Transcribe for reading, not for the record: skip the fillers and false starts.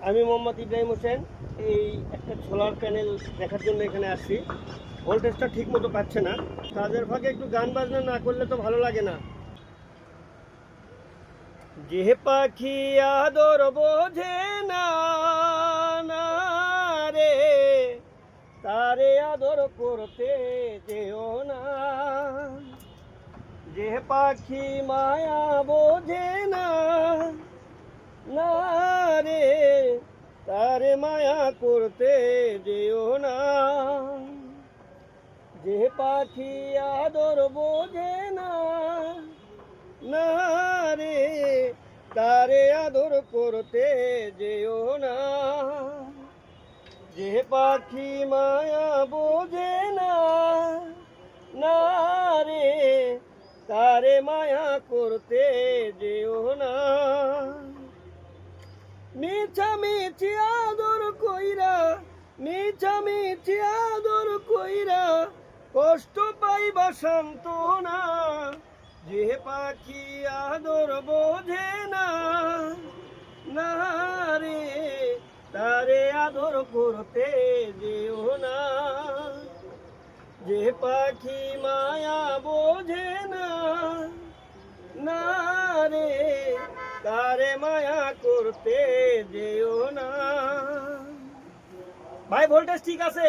আমি মোহাম্মদ ইব্রাহিম হোসেন। এই একটা সোলার প্যানেল দেখার জন্য এখানে আসছি। ভোল্টেজটা ঠিক মতো পাচ্ছে না। কাজের ফাঁকে একটু গান বাজনা না করলে তো ভালো লাগে না। যে পাখি আদর বোঝে না না রে, তারে আদর করতে যেও না। যে পাখি মায়া বোঝে না না রে, তারে মায়া করতে যেও না। যে পাখি আদর বোঝে না না রে, তারে আদর করতে যেও না। যে পাখি মায়া বোঝে না না রে, তারে মায়া করতে যেও না। মিছামিছি আদর কইরা, মিছামিছি আদর কইরা কষ্ট পাইবা সান্ত্বনা। যে পাখি আদর বোঝে না না রে, তারে আদর করতে যেও না। যে পাখি মায়া বোঝে না না রে, তারে মায়া করতে যেও না। ভাই ভোল্টেজ ঠিক আছে?